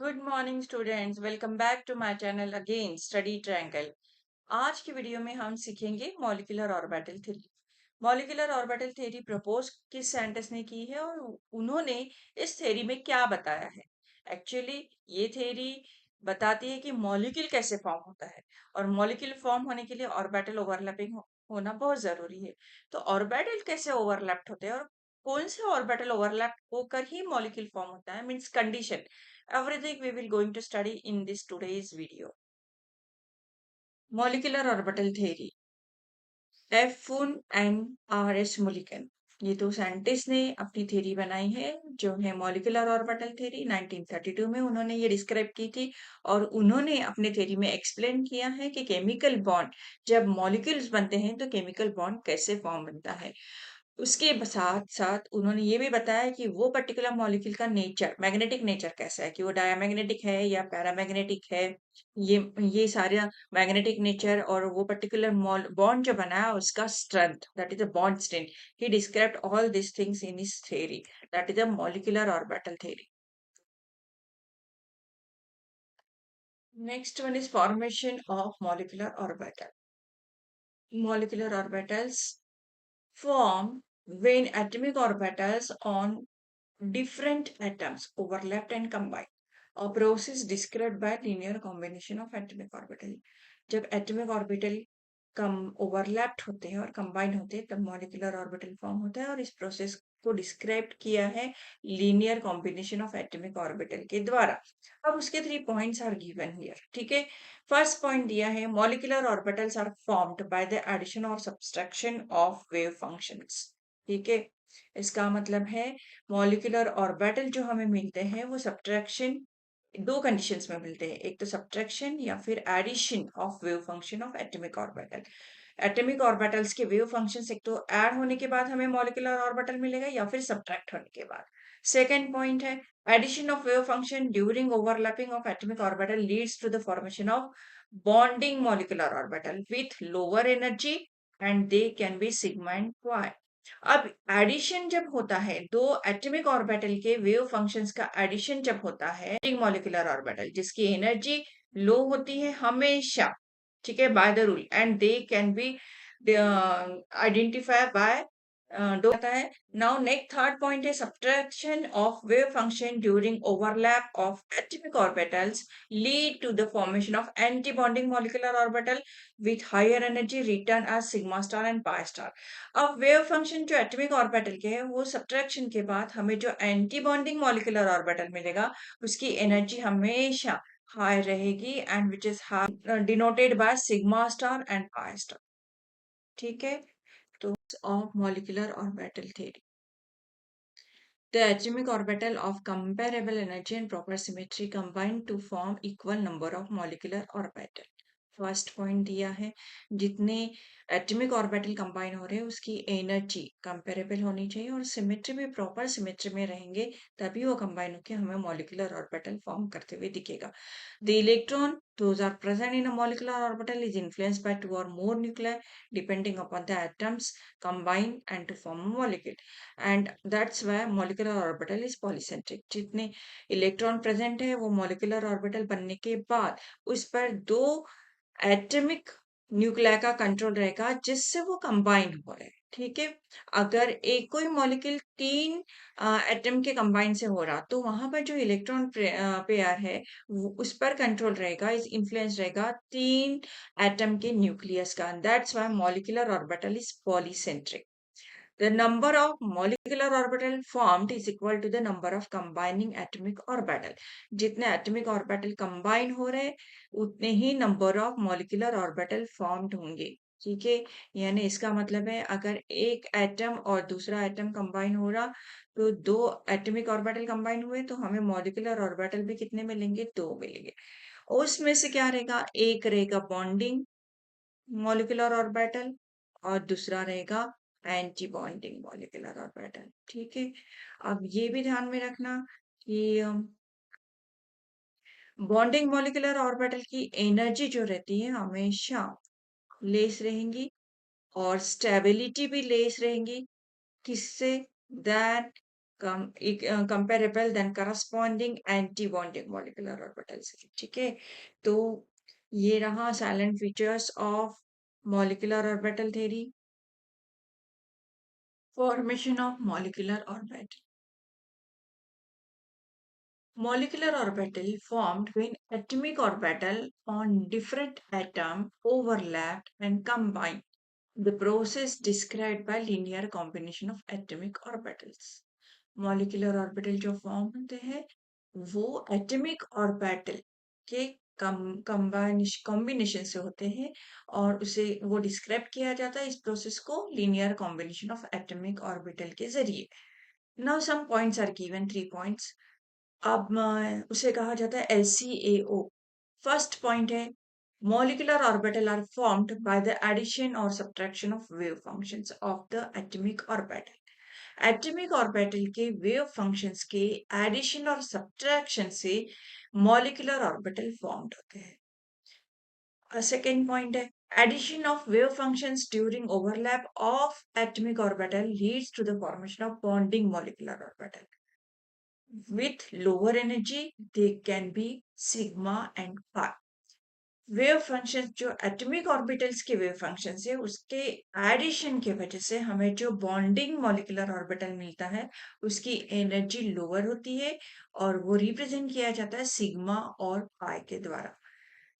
Good morning students, welcome back to my channel again study triangle. आज की video में हम सीखेंगे molecular orbital theory. Molecular orbital theory propose किस scientist ने की है और उन्होंने इस थ्योरी में क्या बताया है। एक्चुअली ये थ्योरी बताती है कि मॉलिक्यूल कैसे फॉर्म होता है और मॉलिक्यूल फॉर्म होने के लिए ऑर्बिटल ओवरलैपिंग होना बहुत जरूरी है। तो ऑर्बिटल कैसे ओवरलैप्ड होते हैं और कौन से ऑर्बिटल ओवरलैप होकर ही मॉलिक्यूल फॉर्म होता है, means condition. Everything we will going to study in this today's video. Molecular orbital theory. F1 and R.S. Mulliken, ये दो साइंटिस्ट ने अपनी थ्योरी बनाई है जो है मॉलिक्यूलर ऑर्बिटल थ्योरी। 1932 में उन्होंने ये डिस्क्राइब की थी और उन्होंने अपने थ्योरी में एक्सप्लेन किया है कि केमिकल बॉन्ड जब मॉलिक्यूल्स बनते हैं तो केमिकल बॉन्ड कैसे फॉर्म बनता है। उसके साथ साथ उन्होंने ये भी बताया कि वो पर्टिकुलर मॉलिक्यूल का नेचर, मैग्नेटिक नेचर कैसा है, कि वो डायमैग्नेटिक है या पैरामैग्नेटिक है। ये ये सारे मैग्नेटिक नेचर और वो पर्टिकुलर बॉन्ड जो बना है उसका strength, that is a bond strength. He described all this things in his theory, that is a molecular orbital theory. Next one is formation of molecular orbital. Molecular orbitals form when atomic orbitals on different atoms overlap and combine. A process described by linear combination of atomic orbital. जब atomic orbital कम overlapped होते हैं और combine होते हैं तब molecular orbital form होता है और इस प्रोसेस को डिस्क्राइब किया है linear combination of atomic orbital के द्वारा। अब उसके 3 पॉइंट्स आर गिवन हियर, ठीक है। फर्स्ट पॉइंट दिया है molecular orbitals are formed by the addition और सब्सट्रैक्शन ऑफ वेव फंक्शंस, ठीक है। इसका मतलब है मॉलिक्यूलर ऑर्बिटल जो हमें मिलते हैं वो सब्ट्रैक्शन दो कंडीशंस में मिलते हैं, एक तो सब्ट्रैक्शन या फिर addition of wave function of atomic orbital. Atomic orbitals के वेव फंक्शंस एक तो ऐड होने के बाद हमें मॉलिक्यूलर ऑर्बिटल मिलेगा या फिर सब्ट्रैक्ट होने के बाद। सेकंड पॉइंट है addition of wave function during overlapping of atomic orbital leads to the formation of bonding molecular orbital with lower energy and they can be sigma and pi. अब addition जब होता है दो atomic orbital के wave functions का addition जब होता है मॉलिक्यूलर ऑर्बिटल जिसकी एनर्जी लो होती है हमेशा, ठीक है, by the rule and they can be identify by दो आता है। नाउ नेक्स्ट थर्ड पॉइंट है subtraction of wave function during overlap of atomic orbitals lead to the formation of anti bonding molecular orbital with higher energy return as sigma star and pi star. अब wave function जो atomic orbital के है वो subtraction के बाद हमें जो anti bonding molecular orbital मिलेगा उसकी एनर्जी हमेशा हाई रहेगी and which is denoted by sigma star and pi star, ठीक है। तो of molecular orbital theory, the atomic orbital of comparable energy and proper symmetry combine to form equal number of molecular orbital। First point दिया है जितने atomic orbital combine हो रहे हैं उसकी एनर्जी कंपेरेबल होनी चाहिए और सिमेट्री भी प्रॉपर सिमेट्री में रहेंगे, तभी वो कंबाइन होकर हमें मॉलिक्यूलर ऑर्बिटल फॉर्म करते हुए दिखेगा। The electron those are present in a molecular orbital is influenced by two or more nuclei depending upon the atoms combine and to form a molecule, and that's why molecular orbital is polycentric। जितने electron present है वो molecular orbital बनने के बाद उस पर दो atomic Nucleya का कंट्रोल रहेगा जिससे वो कंबाइन हो रहे हैं, ठीक है। अगर एक कोई मॉलिक्यूल तीन एटम के कंबाइन से हो रहा तो वहां पर जो इलेक्ट्रॉन पेयर है उस पर कंट्रोल रहेगा, इस इन्फ्लुएंस रहेगा तीन एटम के न्यूक्लियस का। That's why molecular orbital is polycentric. The number of molecular orbital formed is equal to the number of combining atomic orbital। जितने atomic orbital combine हो रहे उतने ही number of molecular orbital formed होंगे, ठीक है। यानी इसका मतलब है अगर एक एटम और दूसरा एटम कंबाइन हो रहा तो दो एटॉमिक ऑर्बिटल कंबाइन हुए तो हमें मॉलिक्यूलर ऑर्बिटल भी कितने मिलेंगे, दो मिलेंगे। उसमें से क्या रहेगा, एक रहेगा बॉन्डिंग मॉलिक्यूलर ऑर्बिटल और दूसरा रहेगा एंटी बॉन्डिंग मॉलिक्यूलर ऑर्बिटल, ठीक है। अब ये भी ध्यान में रखना कि बॉन्डिंग मॉलिक्यूलर ऑर्बिटल की एनर्जी जो रहती है हमेशा लेस रहेंगी और स्टेबिलिटी भी लेस रहेंगी, किससे, that comparable then corresponding anti bonding molecular orbitals. ठीक है, तो ये रहा silent features of molecular orbital theory. Formation of molecular orbital. Molecular orbital formed when atomic orbital on different atom overlapped and combined. The process described by linear combination of atomic orbitals. Molecular orbital जो form होते हैं वो atomic orbital के combination से होते हैं और उसे वो डिस्क्राइब किया जाता है इस प्रोसेस को linear combination of atomic orbital के जरिए. Now some points are given, 3 points. अब उसे कहा जाता है LCAO. फर्स्ट पॉइंट है molecular orbital are formed by the addition or subtraction of wave functions of the atomic orbital. Atomic orbital के wave functions के addition और subtraction से molecular orbital formed होते हैं. सेकेंड पॉइंट है addition of wave functions during overlap of atomic orbital leads to the formation of bonding molecular orbital. With lower energy, they can be sigma and pi. Wave function जो atomic orbitals के wave function है उसके addition के वजह से हमें जो bonding molecular orbital मिलता है उसकी एनर्जी लोअर होती है और वो रिप्रेजेंट किया जाता है सिग्मा और पाई के द्वारा.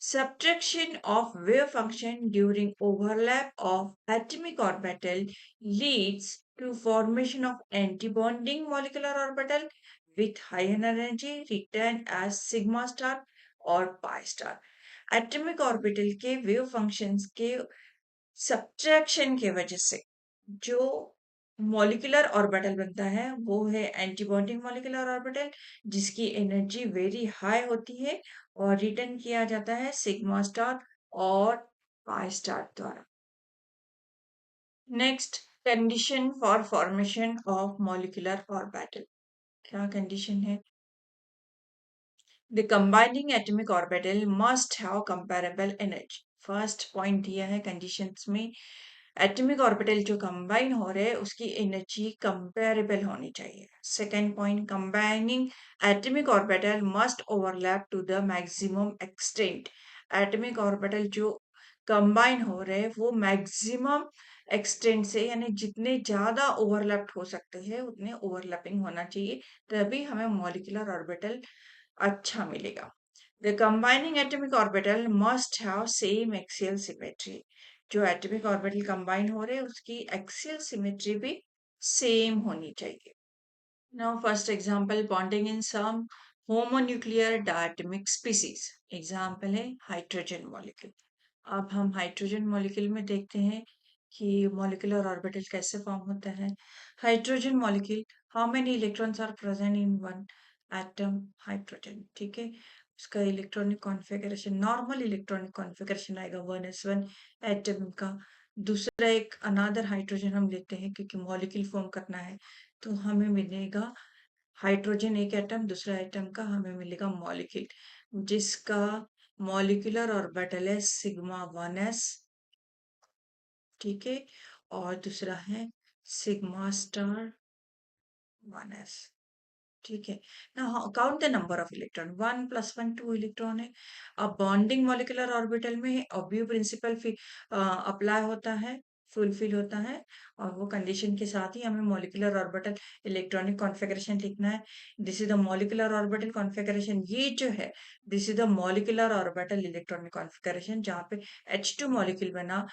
Subtraction of wave function during overlap of atomic orbital leads to formation of antibonding molecular orbital with higher energy written as sigma star or pi star. Atomic orbital के wave functions के subtraction के वजह से जो molecular orbital बनता है वो है एंटीबॉन्डिंग मॉलिक्यूलर ऑर्बिटल जिसकी एनर्जी वेरी हाई होती है और रिटर्न किया जाता है सिग्मा स्टार और पाई स्टार द्वारा. Next, condition for formation of molecular orbital. क्या कंडीशन है? The combining atomic orbital must have comparable energy. First point दिया है कंडीशंस में एटॉमिक ऑर्बिटल जो कंबाइन हो रहे हैं उसकी एनर्जी कंपेरेबल होनी चाहिए. Second point, combining atomic orbital must overlap to the maximum extent. Atomic orbital जो कंबाइन हो रहे हैं वो मैक्सिमम एक्सटेंट से यानी जितने ज्यादा ओवरलैप हो सकते हैं उतने ओवरलैपिंग होना चाहिए तभी हमें मॉलिक्यूलर ऑर्बिटल अच्छा मिलेगा. The combining atomic orbital must have same axial symmetry. जो एटॉमिक ऑर्बिटल कंबाइन हो रहे हैं उसकी एक्सियल सिमेट्री भी सेम होनी चाहिए. Now first example, bonding in some homonuclear diatomic species. Example है हाइड्रोजन मॉलिक्यूल. अब हम हाइड्रोजन मॉलिक्यूल में देखते हैं कि मॉलिक्यूलर ऑर्बिटल कैसे फॉर्म होता है. Hydrogen molecule, how many electrons are present in one atom hydrogen. ठीक है, उसका electronic configuration normal electronic configuration आएगा 1s1 एटम का. दूसरा एक अनदर हाइड्रोजन हम लेते हैं क्योंकि मॉलिक्यूल फॉर्म करना है तो हमें मिलेगा हाइड्रोजन एक एटम, दूसरा एटम का हमें मिलेगा मॉलिक्यूल जिसका मॉलिक्यूलर ऑर्बिटल है सिग्मा 1s. ठीक है, और दूसरा है सिग्मा स्टार 1s. ठीक है ना. Count the number of electron. 1 + 1 2 electron है. अब बॉन्डिंग मॉलिक्यूलर ऑर्बिटल में ऑब्यू प्रिंसिपल अप्लाई होता है, फुलफिल होता है और वो कंडीशन के साथ ही हमें मॉलिक्यूलर ऑर्बिटल इलेक्ट्रॉनिक कॉन्फ़िगरेशन लिखना है. This is the molecular orbital configuration. ये जो है this is the molecular orbital electronic configuration जहाँ पे H2 मॉलिक्यूल बना.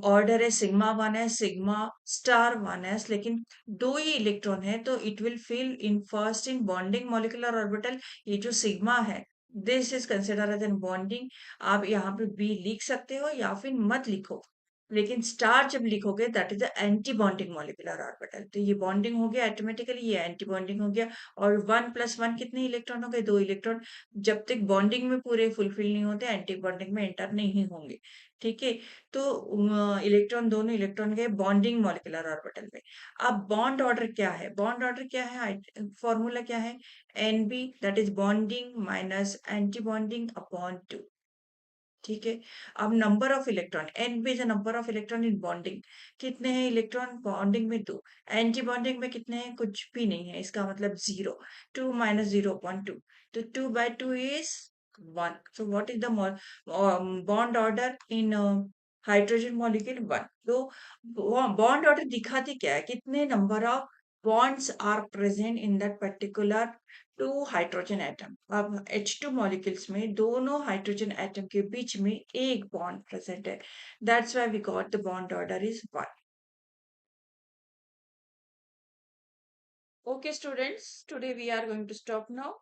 ऑर्डर है सिग्मा 1 है सिग्मा स्टार 1s लेकिन दो ही इलेक्ट्रॉन है तो it will fill in first in bonding molecular orbital. ये जो सिग्मा है this is consider as an bonding. आप यहाँ पे बी लिख सकते हो या फिर मत लिखो लेकिन स्टार जब लिखोगे that is the anti bonding molecular orbital. तो ये बॉन्डिंग हो गया ऑटोमेटिकली, ये एंटी बॉन्डिंग हो गया. और 1 + 1 कितने इलेक्ट्रॉन हो गए? 2 इलेक्ट्रॉन. जब तक बॉन्डिंग में पूरे फुलफिल नहीं होते एंटी बॉन्डिंग में एंटर नहीं होंगे. ठीक है, तो इलेक्ट्रॉन दोनों इलेक्ट्रॉन गए बॉन्डिंग मॉलिक्यूलर ऑर्बिटल में. अब बॉन्ड ऑर्डर क्या है? बॉन्ड ऑर्डर क्या है? फॉर्मूला क्या है? NB that is bonding minus anti bonding upon 2. ठीक है। अब नंबर ऑफ इलेक्ट्रॉन, एन पे the number of electron in bonding, कितने हैं इलेक्ट्रॉन बॉन्डिंग में? दो। एंटी बॉन्डिंग में कितने हैं? कुछ भी नहीं है, इसका मतलब zero. Two minus zero upon two, तो two by two is one. So what is the bond order in hydrogen molecule? One. तो बॉन्ड ऑर्डर दिखाते क्या है? कितने number of bonds are present in that particular two hydrogen atom. अब H2 molecules में दोनों hydrogen atom के बीच में एक बॉन्ड प्रेजेंट है। That's why we got the bond order is one. Okay students, today we are going to stop now.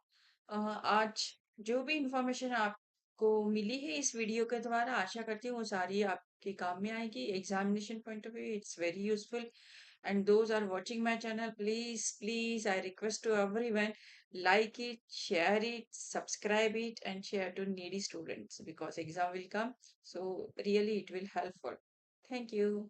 आज जो भी इंफॉर्मेशन आपको मिली है इस वीडियो के द्वारा, आशा करती हूँ वो सारी आपके काम में आएगी। Examination point of view it's very useful, and those are watching my channel, please I request to everyone, like it, share it, subscribe it, and share to needy students because exam will come, so really it will helpful. Thank you.